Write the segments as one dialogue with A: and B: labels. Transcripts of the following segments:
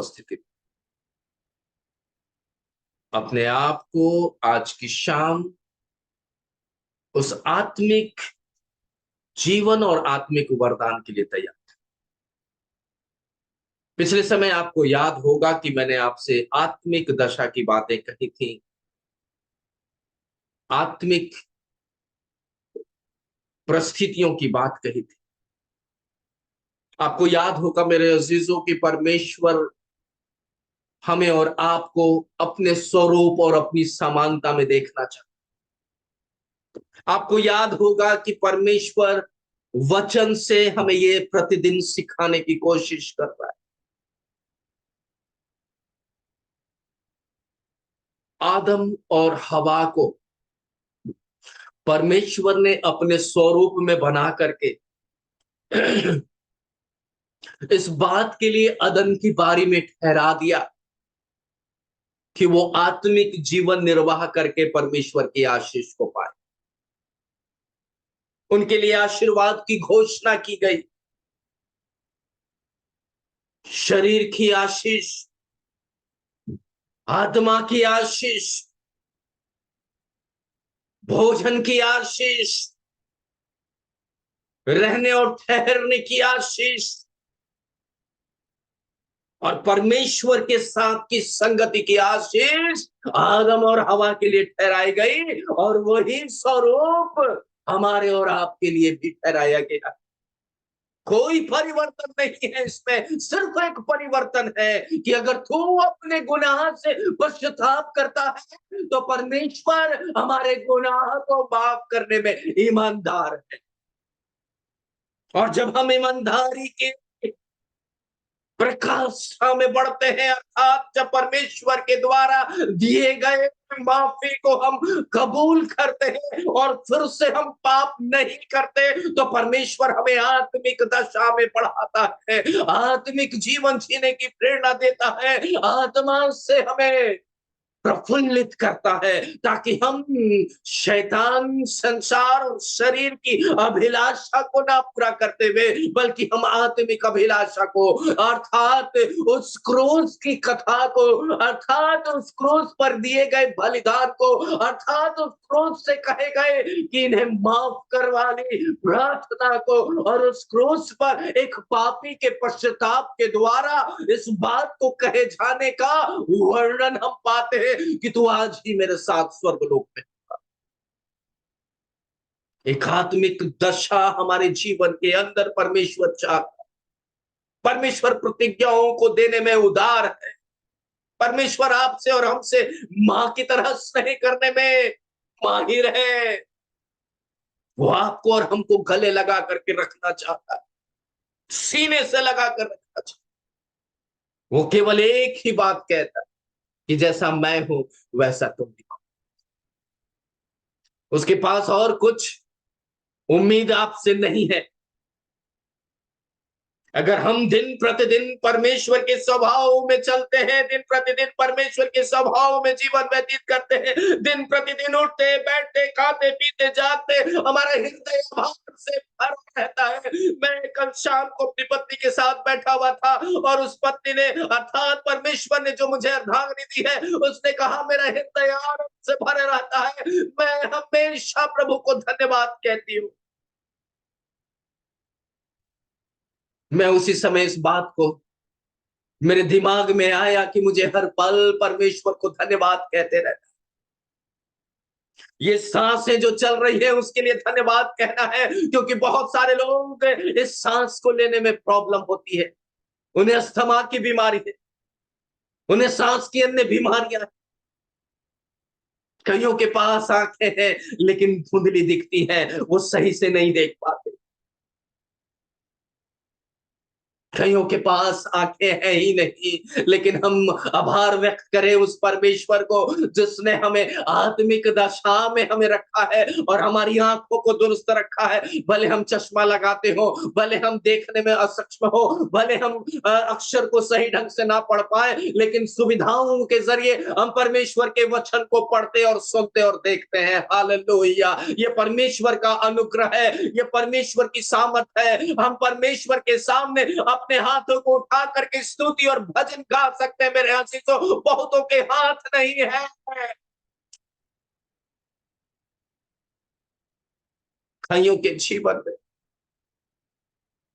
A: उपस्थिति अपने आप को आज की शाम उस आत्मिक जीवन और आत्मिक वरदान के लिए तैयार। पिछले समय आपको याद होगा कि मैंने आपसे आत्मिक दशा की बातें कही थी, आत्मिक परिस्थितियों की बात कही थी। आपको याद होगा मेरे अजीजों की परमेश्वर हमें और आपको अपने स्वरूप और अपनी समानता में देखना चाहता। आपको याद होगा कि परमेश्वर वचन से हमें ये प्रतिदिन सिखाने की कोशिश कर रहा है। आदम और हवा को परमेश्वर ने अपने स्वरूप में बना करके इस बात के लिए अदन की बारी में ठहरा दिया कि वो आत्मिक जीवन निर्वाह करके परमेश्वर की आशीष को पाए। उनके लिए आशीर्वाद की घोषणा की गई, शरीर की आशीष, आत्मा की आशीष, भोजन की आशीष, रहने और ठहरने की आशीष और परमेश्वर के साथ की संगति की आशीष आदम और हवा के लिए ठहराई गई, और वही स्वरूप हमारे और आपके लिए भी ठहराया गया। कोई परिवर्तन नहीं है इसमें, सिर्फ एक परिवर्तन है कि अगर तू अपने गुनाह से पश्चाताप करता है तो परमेश्वर हमारे गुनाह को माफ करने में ईमानदार है। और जब हम ईमानदारी के प्रकाशा में बढ़ते हैं, अर्थात जब परमेश्वर के द्वारा दिए गए माफी को हम कबूल करते हैं और फिर से हम पाप नहीं करते, तो परमेश्वर हमें आत्मिक दशा में बढ़ाता है, आत्मिक जीवन जीने की प्रेरणा देता है, आत्मा से हमें प्रफुल्लित करता है, ताकि हम शैतान, संसार और शरीर की अभिलाषा को ना पूरा करते हुए बल्कि हम आत्मिक अभिलाषा को, अर्थात उस क्रूस की कथा को, अर्थात उस क्रूस पर दिए गए बलिदान को, अर्थात उस क्रूस से कहे गए कि इन्हें माफ करवा ली प्रार्थना को, और उस क्रूस पर एक पापी के पश्चाताप के द्वारा इस बात को कहे जाने का वर्णन हम पाते हैं कि तू आज ही मेरे साथ स्वर्गलोक में। एक आत्मिक दशा हमारे जीवन के अंदर परमेश्वर चाहता है। परमेश्वर प्रतिज्ञाओं को देने में उदार है। परमेश्वर आपसे और हमसे मां की तरह स्नेह करने में माहिर है। वो आपको और हमको गले लगा करके रखना चाहता है, सीने से लगा कर रखना चाहता है। वो केवल एक ही बात कहता है कि जैसा मैं हूं वैसा तुम भी हो। उसके पास और कुछ उम्मीद आपसे नहीं है। अगर हम दिन प्रतिदिन परमेश्वर के स्वभाव में चलते हैं, दिन प्रतिदिन परमेश्वर के स्वभाव में जीवन व्यतीत करते हैं, दिन प्रतिदिन उठते बैठते खाते पीते जागते हमारा हृदय भाव से भरा रहता है। मैं कल शाम को अपनी पत्नी के साथ बैठा हुआ था और उस पत्नी ने, अर्थात परमेश्वर ने जो मुझे अर्धांगिनी दी है, उसने कहा मेरा हृदय आनंद से भरे रहता है। मैं हमेशा प्रभु को धन्यवाद कहती हूँ। मैं उसी समय इस बात को, मेरे दिमाग में आया कि मुझे हर पल परमेश्वर को धन्यवाद कहते रहना। ये सांसें जो चल रही है उसके लिए धन्यवाद कहना है, क्योंकि बहुत सारे लोग इस सांस को लेने में प्रॉब्लम होती है। उन्हें अस्थमा की बीमारी है, उन्हें सांस की अन्य बीमारियां हैं। कईयों के पास आंखें हैं लेकिन धुंधली दिखती हैं, वो सही से नहीं देख पाते। कईयों के पास आंखें हैं ही नहीं, लेकिन हम आभार व्यक्त करें उस परमेश्वर को जिसने हमें आत्मिक दशा में हमें रखा है और हमारी आंखों को दुरुस्त रखा है। भले हम चश्मा लगाते हो, भले हम देखने में असक्षम हो, भले हम अक्षर को सही ढंग से ना पढ़ पाए, लेकिन सुविधाओं के जरिए हम परमेश्वर के वचन को पढ़ते और सुनते और देखते हैं। हालेलुया! ये परमेश्वर का अनुग्रह है, ये परमेश्वर की सामर्थ है। हम परमेश्वर के सामने अपने अपने हाथों को उठा करके स्तुति और भजन गा सकते हैं मेरे अजीजों, बहुतों के हाथ नहीं है। कईयों के जीवन में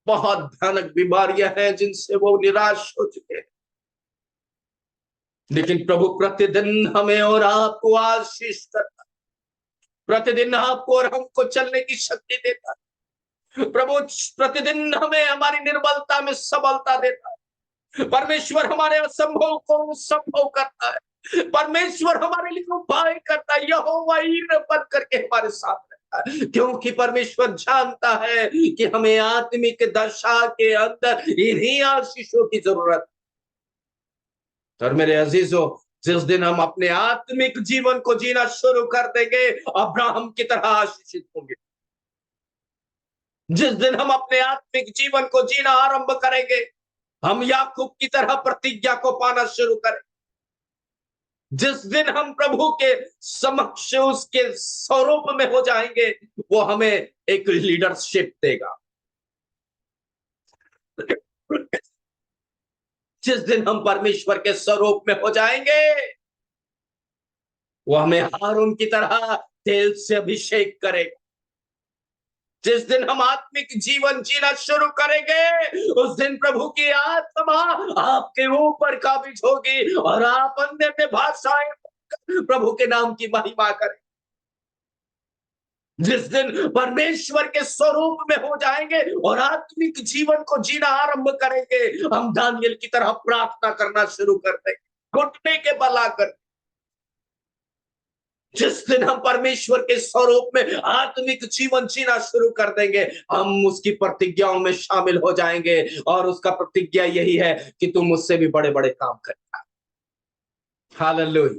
A: बहुत भयानक बीमारियां हैं जिनसे वो निराश हो चुके हैं, लेकिन प्रभु प्रतिदिन हमें और आपको आशीष करता, प्रतिदिन आपको और हमको चलने की शक्ति देता है। प्रभु प्रतिदिन हमें हमारी निर्बलता में सबलता देता है। परमेश्वर हमारे असंभव को संभव करता है। परमेश्वर हमारे लिए उपाय करता है, यहोवा ईर बन करके हमारे साथ रहता है, क्योंकि परमेश्वर जानता है कि हमें आत्मिक दशा के अंदर इन्हीं आशीषों की जरूरत है। और मेरे अजीजों, जिस दिन हम अपने आत्मिक जीवन को जीना शुरू कर देंगे, अब्राहम की तरह आशीषित होंगे। जिस दिन हम अपने आत्मिक जीवन को जीना आरंभ करेंगे, हम याकूब की तरह प्रतिज्ञा को पाना शुरू करें। जिस दिन हम प्रभु के समक्ष उसके स्वरूप में हो जाएंगे, वो हमें एक लीडरशिप देगा। जिस दिन हम परमेश्वर के स्वरूप में हो जाएंगे, वो हमें हारून की तरह तेल से अभिषेक करेगा। जिस दिन हम आत्मिक जीवन जीना शुरू करेंगे, उस दिन प्रभु की आत्मा आपके ऊपर काबिज होगी और आप अन्य में भाषाएं प्रभु के नाम की महिमा करें। जिस दिन परमेश्वर के स्वरूप में हो जाएंगे और आत्मिक जीवन को जीना आरंभ करेंगे, हम दानियल की तरह प्रार्थना करना शुरू कर देंगे, घुटने के बल आकर। जिस दिन हम परमेश्वर के स्वरूप में आत्मिक जीवन जीना शुरू कर देंगे, हम उसकी प्रतिज्ञाओं में शामिल हो जाएंगे, और उसका प्रतिज्ञा यही है कि तुम मुझसे भी बड़े बड़े काम करेगा। हालेलुया।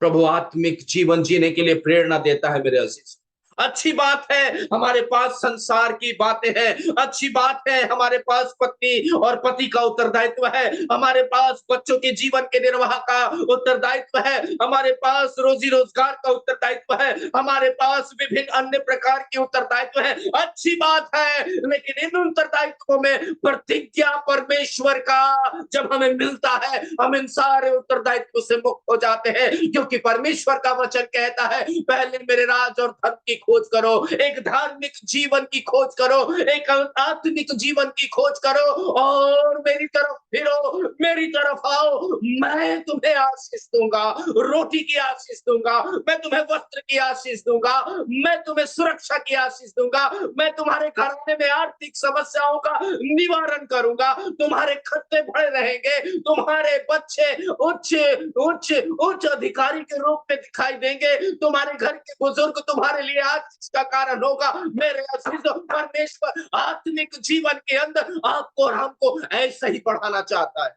A: प्रभु आत्मिक जीवन जीने के लिए प्रेरणा देता है मेरे अजीज। अच्छी बात है हमारे पास संसार की बातें हैं, अच्छी बात है हमारे पास पत्नी और पति का उत्तरदायित्व है, हमारे पास बच्चों के जीवन के निर्वाह का उत्तरदायित्व है, हमारे पास रोजी रोजगार का उत्तरदायित्व है, हमारे पास विभिन्न अन्य प्रकार के उत्तरदायित्व है। अच्छी बात है, लेकिन इन उत्तरदायित्वों में प्रतिज्ञा परमेश्वर का जब हमें मिलता है, हम इन सारे उत्तरदायित्व से मुक्त हो जाते हैं, क्योंकि परमेश्वर का वचन कहता है, पहले मेरे राज और धर्म की खोज करो, एक धार्मिक जीवन की खोज करो, एक आत्मिक जीवन की खोज करो, और मेरी तरफ फिरो, मेरी तरफ आओ, मैं तुम्हें आशीष दूंगा, रोटी की आशीष दूंगा, मैं तुम्हें वस्त्र की आशीष दूंगा, मैं तुम्हें सुरक्षा की आशीष दूंगा, मैं तुम्हारे घराने में आर्थिक समस्याओं का निवारण करूंगा, तुम्हारे खर्चे बढ़े रहेंगे, तुम्हारे बच्चे उच्च उच्च उच्च अधिकारी के रूप में दिखाई देंगे, तुम्हारे घर के बुजुर्ग तुम्हारे लिए आशीष का कारण होगा। मेरे अजीजों, परमेश्वर आत्मिक जीवन के अंदर आपको और हमको ऐसे ही बढ़ाना चाहता है।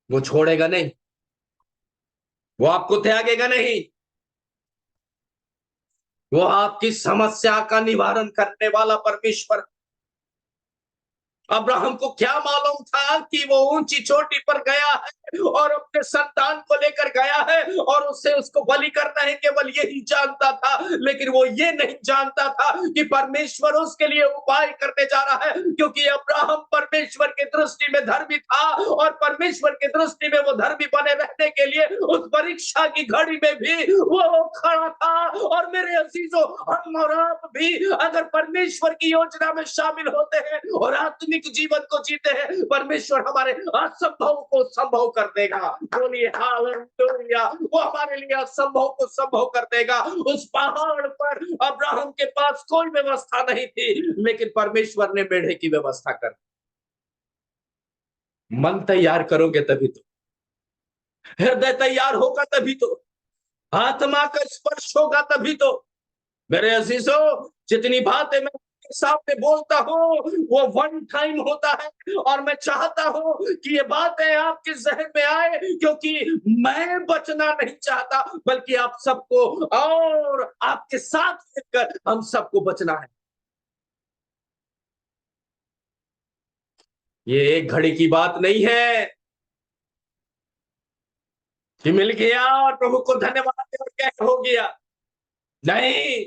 A: वो छोड़ेगा नहीं, वो आपको त्यागेगा नहीं, वो आपकी समस्या का निवारण करने वाला परमेश्वर। अब्राहम को क्या मालूम था कि वो ऊंची चोटी पर गया है और अपने संतान को लेकर गया है, और उससे उसको बलि करना है, केवल यही जानता था। लेकिन वो ये नहीं जानता था कि परमेश्वर उसके लिए उपाय करने जा रहा है, क्योंकि अब्राहम परमेश्वर की दृष्टि में धर्मी था, और परमेश्वर की दृष्टि में वो धर्मी बने रहने के लिए उस परीक्षा की घड़ी में भी वो खड़ा था। और मेरे अजीजों, हम और आप भी अगर परमेश्वर की योजना में शामिल होते हैं और आत्मिक जीवन को जीते हैं, परमेश्वर हमारे असंभव को संभव कर देगा। बोलिए हालेलुया। वो हमारे लिए असंभव को संभव कर देगा। उस पहाड़ पर अब्राहम के पास कोई व्यवस्था नहीं थी, लेकिन परमेश्वर ने मेढ़े की व्यवस्था कर दी। मन तैयार करोगे तभी तो, हृदय तैयार होगा तभी तो, आत्मा का स्पर्श होगा तभी तो। मेरे अजीजों, जितनी बातें मैं आपके सामने बोलता हूँ वो वन टाइम होता है, और मैं चाहता हूँ कि ये बातें आपके जहन में आए, क्योंकि मैं बचना नहीं चाहता, बल्कि आप सबको और आपके साथ मिलकर हम सबको बचना है। ये एक घड़ी की बात नहीं है कि मिल गया और प्रभु को धन्यवाद दे और क्या हो गया। नहीं,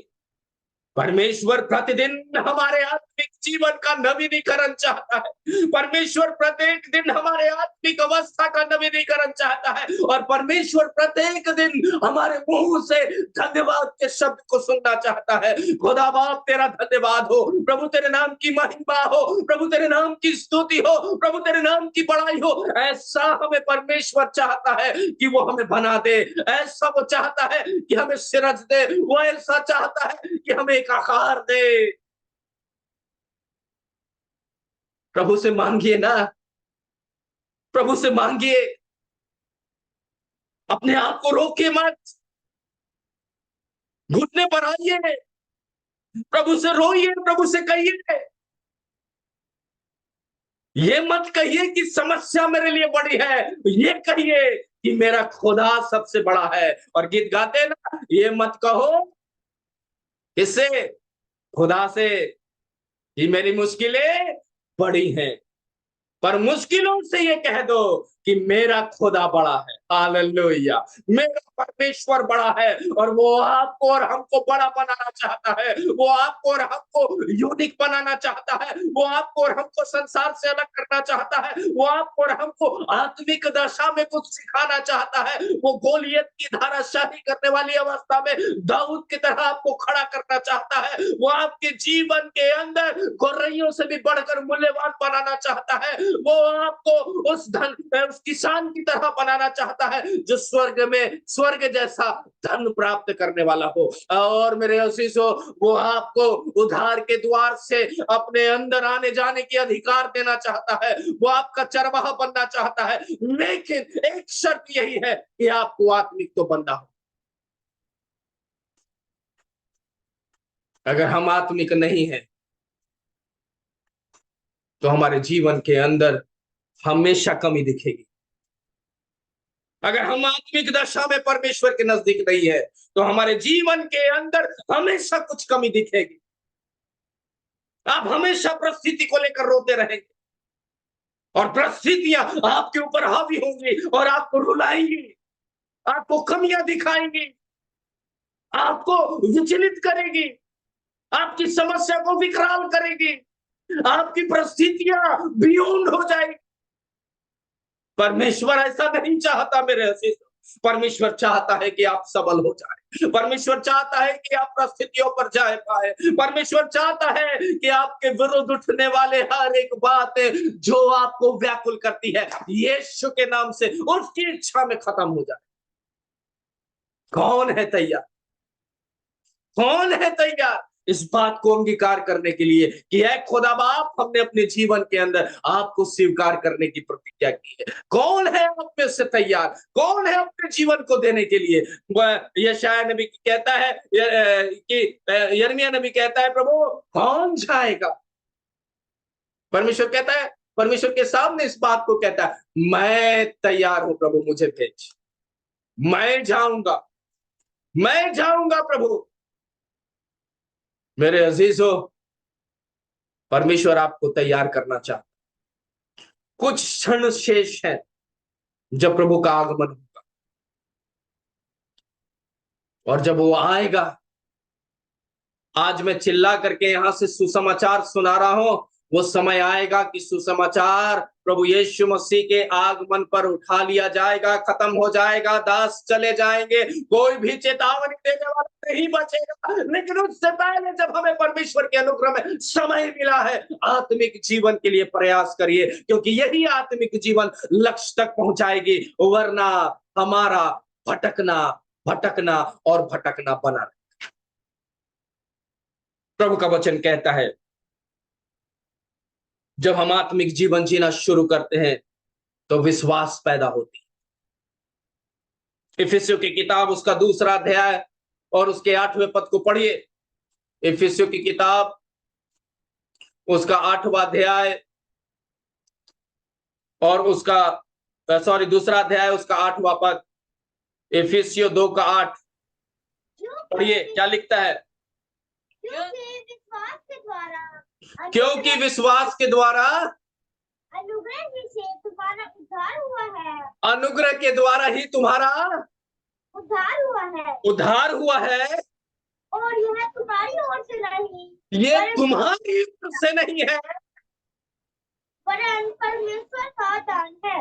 A: परमेश्वर प्रतिदिन हमारे आत्मिक जीवन का नवीनीकरण चाहता है। परमेश्वर प्रत्येक दिन हमारे आत्मिक अवस्था का नवीनीकरण चाहता है, और परमेश्वर प्रत्येक दिन हमारे मुंह से धन्यवाद के शब्द को सुनना चाहता है। खुदा बाप तेरा धन्यवाद हो, प्रभु तेरे नाम की महिमा हो, प्रभु तेरे नाम की स्तुति हो, प्रभु तेरे नाम की बड़ाई हो। ऐसा हमें परमेश्वर चाहता है कि वो हमें बना दे, ऐसा वो चाहता है कि हमें सिरज दे, वो ऐसा चाहता है कि हमें एक आकार दे। प्रभु से मांगिए ना, प्रभु से मांगिए, अपने आप को रोके मत, घुटने पर आइए, प्रभु से रोइए, प्रभु से कहिए। ये मत कहिए कि समस्या मेरे लिए बड़ी है, ये कहिए कि मेरा खुदा सबसे बड़ा है। और गीत गाते हैं ना, ये मत कहो किससे, खुदा से, कि मेरी मुश्किलें बड़ी हैं, पर मुश्किलों से ये कह दो कि मेरा खुदा बड़ा है। हालेलुया, मेरा परमेश्वर बड़ा है, और वो आपको और हमको बड़ा बनाना चाहता है, वो आपको और हमको यूनिक बनाना चाहता है, वो आपको और हमको संसार से अलग करना चाहता है, वो आपको और हमको आत्मिक दशा में कुछ सिखाना चाहता है। वो गोलियत की धाराशाही करने वाली अवस्था में दाऊद की तरह आपको खड़ा करना चाहता है। वो आपके जीवन के अंदर गौरैयों से भी बढ़कर मूल्यवान बनाना चाहता है। वो आपको उस किसान की तरह बनाना चाहता है जो स्वर्ग में स्वर्ग जैसा धन प्राप्त करने वाला हो। और मेरे असीसो, वो आपको उधार के द्वार से अपने अंदर आने जाने की अधिकार देना चाहता है, वो आपका चरवाहा बनना चाहता है। लेकिन एक शर्त यही है कि आपको आत्मिक तो बनना हो। अगर हम आत्मिक नहीं है तो हमारे जीवन के अंदर हमेशा कमी दिखेगी। अगर हम आत्मिक दशा में परमेश्वर के नजदीक नहीं है तो हमारे जीवन के अंदर हमेशा कुछ कमी दिखेगी। आप हमेशा परिस्थिति को लेकर रोते रहेंगे, और परिस्थितियां आपके ऊपर हावी होंगी और आपको रुलाएंगी, आपको कमियां दिखाएंगी, आपको विचलित करेगी, आपकी समस्या को विकराल करेगी, आपकी परिस्थितियां बियॉन्ड हो जाएगी। परमेश्वर ऐसा नहीं चाहता मेरे अजीज। परमेश्वर चाहता है कि आप सबल हो जाए, परमेश्वर चाहता है कि आप परिस्थितियों पर जाए पाए, परमेश्वर चाहता है कि आपके विरुद्ध उठने वाले हर एक बात जो आपको व्याकुल करती है यीशु के नाम से उसकी इच्छा में खत्म हो जाए। कौन है तैयार, कौन है तैयार इस बात को अंगीकार करने के लिए कि ऐ खुदा बाप, हमने अपने जीवन के अंदर आपको स्वीकार करने की प्रतिज्ञा की है। कौन है आप में से तैयार, कौन है अपने जीवन को देने के लिए। यशायाह नबी कहता है कि यिर्मयाह नबी कहता है, प्रभु कौन जाएगा। परमेश्वर कहता है, परमेश्वर के सामने इस बात को कहता है, मैं तैयार हूं प्रभु, मुझे भेज, मैं जाऊंगा, मैं जाऊंगा प्रभु। मेरे अजीजों, परमेश्वर आपको तैयार करना चाहता। कुछ क्षण शेष है जब प्रभु का आगमन होगा, और जब वो आएगा, आज मैं चिल्ला करके यहां से सुसमाचार सुना रहा हूं, वो समय आएगा कि सुसमाचार प्रभु यीशु मसीह के आगमन पर उठा लिया जाएगा, खत्म हो जाएगा, दास चले जाएंगे, कोई भी चेतावनी देने वाला नहीं बचेगा। लेकिन उससे पहले जब हमें परमेश्वर के अनुग्रह में समय मिला है, आत्मिक जीवन के लिए प्रयास करिए, क्योंकि यही आत्मिक जीवन लक्ष्य तक पहुंचाएगी, वरना हमारा भटकना भटकना और भटकना बना। प्रभु का वचन कहता है, जब हम आत्मिक जीवन जीना शुरू करते हैं तो विश्वास पैदा होती है। इफिसियों की किताब उसका 2 अध्याय और उसके 8वें पद को पढ़िए। इफिसियों की किताब उसका 8वां अध्याय और उसका 2 अध्याय उसका 8वां पद। इफिसियों 2:8 पढ़िए, क्या लिखता है। क्योंकि विश्वास के द्वारा
B: अनुग्रह से तुम्हारा उद्धार हुआ है।
A: अनुग्रह के द्वारा ही तुम्हारा
B: उद्धार हुआ है।
A: उद्धार हुआ है।
B: और यह तुम्हारी ओर से नहीं,
A: ये
B: पर
A: तुम्हारी ओर से नहीं है,
B: परमेश्वर का दान है।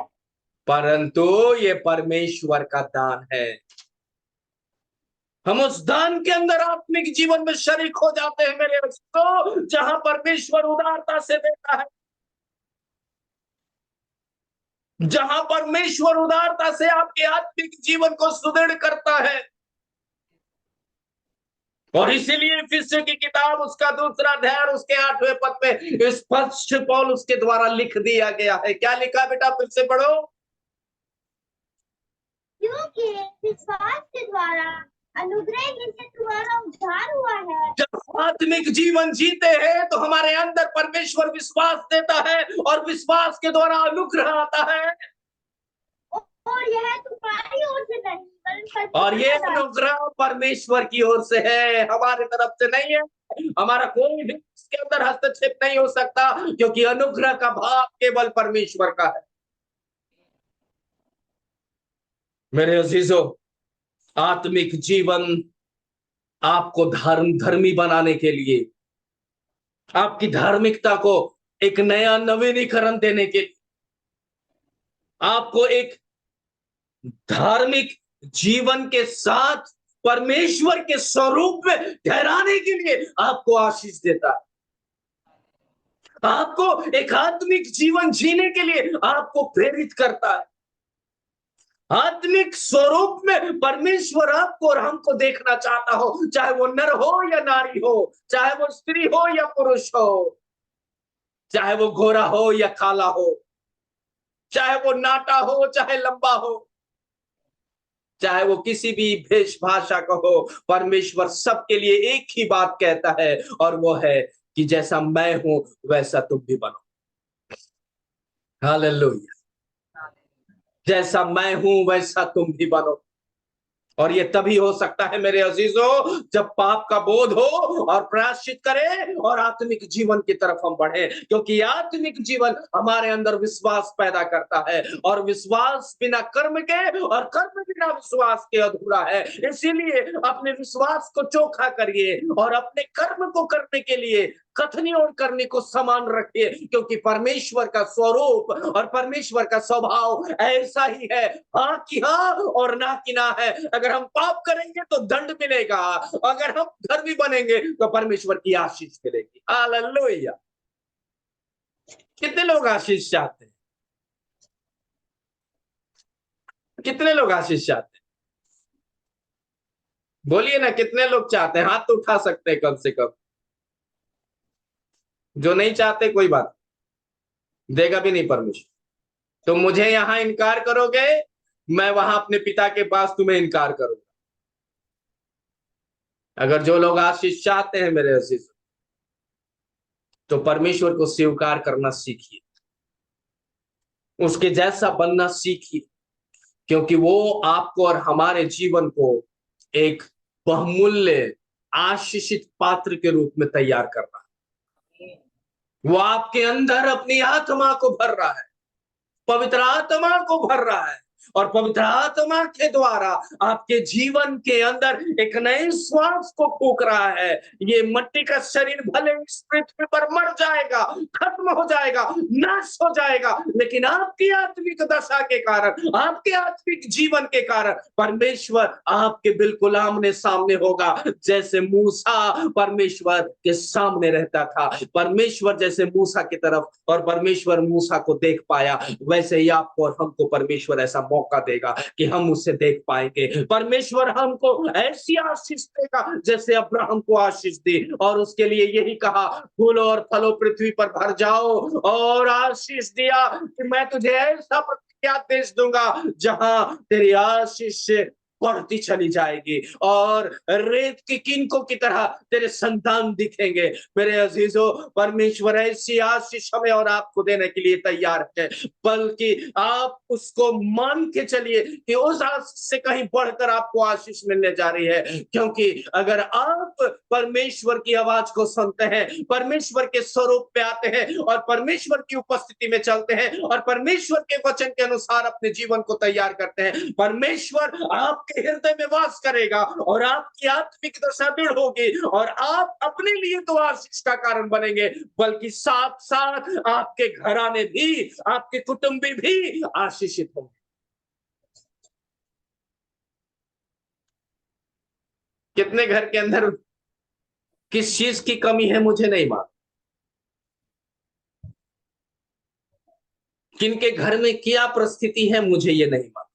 A: परंतु ये परमेश्वर का दान है। हम उस दान के अंदर आत्मिक जीवन में शरीक हो जाते हैं मेरे दोस्तों, जहां परमेश्वर उदारता से देता है, जहां परमेश्वर उदारता से आपके आत्मिक जीवन को सुदृढ़ करता है। और इसीलिए फिलिप्पियों की किताब उसका 2 अध्याय और उसके 8वें पद पे स्पष्ट पौल उसके द्वारा लिख दिया गया है। क्या लिखा बेटा, फिर से पढ़ो।
B: क्योंकि विश्वास के द्वारा अनुग्रह जिससे तुम्हारा उद्धार हुआ है।
A: जब आत्मिक जीवन जीते हैं तो हमारे अंदर परमेश्वर विश्वास देता है और विश्वास के द्वारा अनुग्रह आता है।
B: और यह तुम्हारी ओर से नहीं,
A: और ये अनुग्रह परमेश्वर की ओर से है, हमारे तरफ से नहीं है। हमारा कोई भी इसके अंदर हस्तक्षेप नहीं हो सकता, क्योंकि अनुग्रह का भाव केवल परमेश्वर का है। मेरे अजीजों, आत्मिक जीवन आपको धर्मी बनाने के लिए, आपकी धार्मिकता को एक नया नवीनीकरण देने के लिए, आपको एक धार्मिक जीवन के साथ परमेश्वर के स्वरूप में ठहराने के लिए आपको आशीष देता है। आपको एक आत्मिक जीवन जीने के लिए आपको प्रेरित करता है। आत्मिक स्वरूप में परमेश्वर आपको और हमको देखना चाहता हो, चाहे वो नर हो या नारी हो, चाहे वो स्त्री हो या पुरुष हो, चाहे वो गोरा हो या काला हो, चाहे वो नाटा हो चाहे लंबा हो, चाहे वो किसी भी भेष भाषा का हो। परमेश्वर सबके लिए एक ही बात कहता है, और वो है कि जैसा मैं हूं वैसा तुम भी बनो। हालेलुया। जैसा मैं हूं वैसा तुम भी बनो। और ये तभी हो सकता है मेरे अजीजों, जब पाप का बोध हो और प्रायश्चित करें और आत्मिक जीवन की तरफ हम बढ़े, क्योंकि आत्मिक जीवन हमारे अंदर विश्वास पैदा करता है, और विश्वास बिना कर्म के और कर्म बिना विश्वास के अधूरा है। इसीलिए अपने विश्वास को चोखा करिए और अपने कर्म को करने के लिए कथनी और करने को समान रखिए, क्योंकि परमेश्वर का स्वरूप और परमेश्वर का स्वभाव ऐसा ही है, हाँ कि हाँ और ना कि ना है। अगर हम पाप करेंगे तो दंड मिलेगा, अगर हम धर्मी बनेंगे तो परमेश्वर की आशीष मिलेगी। हालेलुया। कितने लोग आशीष चाहते हैं? कितने लोग आशीष चाहते हैं? बोलिए ना, कितने लोग चाहते हैं? हाथ तो उठा सकते हैं कम से कम। जो नहीं चाहते कोई बात, देगा भी नहीं परमेश्वर। तो मुझे यहां इनकार करोगे, मैं वहां अपने पिता के पास तुम्हें इनकार करूंगा। अगर जो लोग आशीष चाहते हैं मेरे आशीष, तो परमेश्वर को स्वीकार करना सीखिए, उसके जैसा बनना सीखिए, क्योंकि वो आपको और हमारे जीवन को एक बहुमूल्य आशीषित पात्र के रूप में तैयार कर रहा है। वो आपके अंदर अपनी आत्मा को भर रहा है, पवित्र आत्मा को भर रहा है, और पवित्र आत्मा के द्वारा आपके जीवन के अंदर एक नए श्वास को फूंक रहा है। ये मिट्टी का शरीर भले इस पृथ्वी पर मर जाएगा, खत्म हो जाएगा, नाश हो जाएगा, लेकिन आपकी आत्मिक दशा के कारण, आपके आत्मिक जीवन के कारण परमेश्वर आपके बिल्कुल आमने सामने होगा। जैसे मूसा परमेश्वर के सामने रहता था, परमेश्वर जैसे मूसा की तरफ और परमेश्वर मूसा को देख पाया, वैसे ही आपको और हमको परमेश्वर ऐसा मौका देगा कि हम उसे देख पाएंगे। परमेश्वर हमको ऐसी आशीष देगा जैसे अब्राहम को आशीष दी, और उसके लिए यही कहा, फूलो और फलो पृथ्वी पर भर जाओ, और आशीष दिया कि मैं तुझे ऐसा प्रतिज्ञा देश दूंगा जहां तेरी आशीष से बढ़ती चली जाएगी, और रेत की किनकों की तरह तेरे संतान दिखेंगे। मेरे अजीजों, परमेश्वर ऐसी आशीष हमें और आपको देने के लिए तैयार है, बल्कि आप उसको मान के चलिए कि उस आशीष से कहीं बढ़कर आपको आशीष मिलने जा रही है। क्योंकि अगर आप परमेश्वर की आवाज को सुनते हैं, परमेश्वर के स्वरूप पे आते हैं और परमेश्वर की उपस्थिति में चलते हैं और परमेश्वर के वचन के अनुसार अपने जीवन को तैयार करते हैं, परमेश्वर आप आपके हृदय में वास करेगा और आपकी आत्मिक दशा दृढ़ होगी और आप अपने लिए तो आशीष का कारण बनेंगे, बल्कि साथ साथ आपके घराने भी, आपके कुटुंबी भी आशीषित होंगे। कितने घर के अंदर किस चीज की कमी है मुझे नहीं मालूम, किनके घर में क्या परिस्थिति है मुझे ये नहीं मालूम,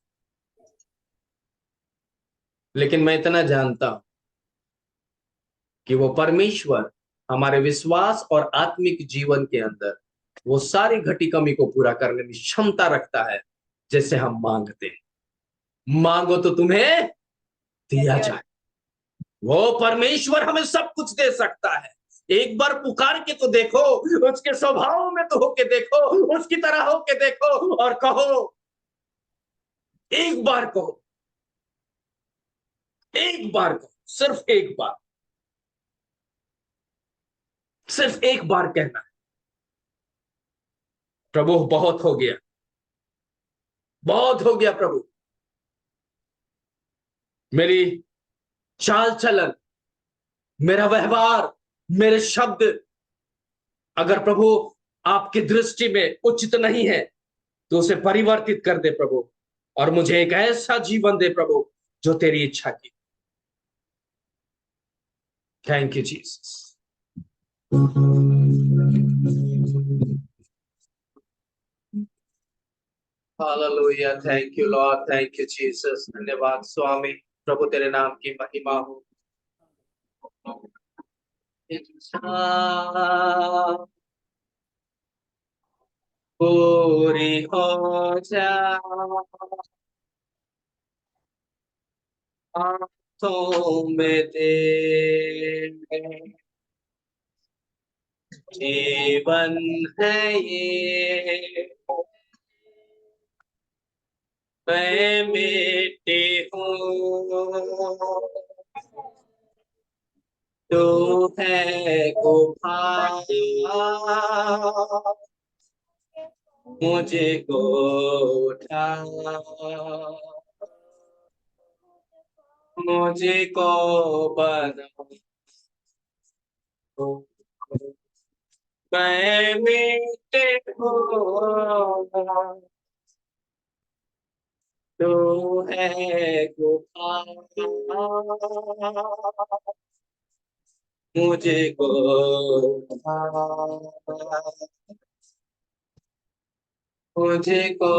A: लेकिन मैं इतना जानता हूं कि वो परमेश्वर हमारे विश्वास और आत्मिक जीवन के अंदर वो सारी घटी कमी को पूरा करने में क्षमता रखता है, जैसे हम मांगते हैं। मांगो तो तुम्हें दिया जाए। वो परमेश्वर हमें सब कुछ दे सकता है। एक बार पुकार के तो देखो, उसके स्वभाव में तो होके देखो, उसकी तरह होके देखो और कहो, एक बार कहो, एक बार कहो, सिर्फ एक बार, सिर्फ एक बार कहना है, प्रभु बहुत हो गया, बहुत हो गया प्रभु। मेरी चाल चलन, मेरा व्यवहार, मेरे शब्द अगर प्रभु आपकी दृष्टि में उचित नहीं है तो उसे परिवर्तित कर दे प्रभु, और मुझे एक ऐसा जीवन दे प्रभु जो तेरी इच्छा की। Thank you Jesus. Hallelujah, thank you Lord, thank you Jesus. धन्यवाद स्वामी, प्रभु तेरे नाम की महिमा हो। इच्छा पूरी हो जा, हाथों में तेरे जीवन है ये, मैं मिट्टी हूँ, तू है गुफा, मुझे को उठा, मुझे को बना, मैं मिट्टी हूँ, तू है गुफा, मुझे को उठा, मुझे को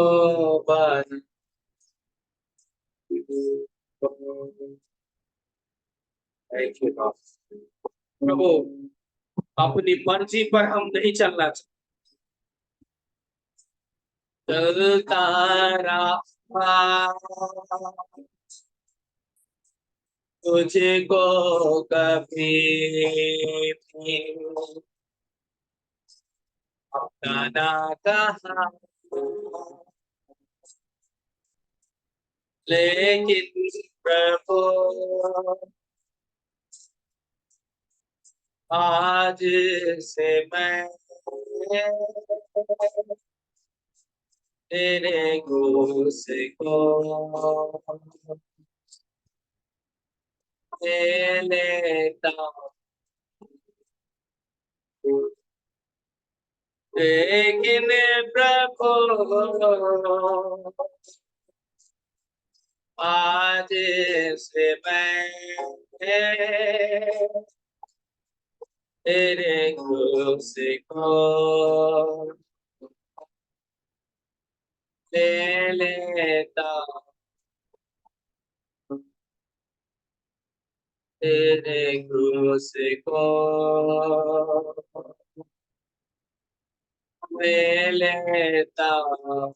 A: बना। Thank you, Lord. प्रभु अपनी मर्जी पर हम नहीं चलना चाहते, चलता रहा तुझको कभी भी अपना ना कहा, लेकिन प्रभु आज से मैं तेरे गुस्से को ले लेता हूँ, लेकिन प्रभु आज से मैं तेरे गुस्से को ले लेता हूँ, तेरे गुस्से को ले लेता हूँ,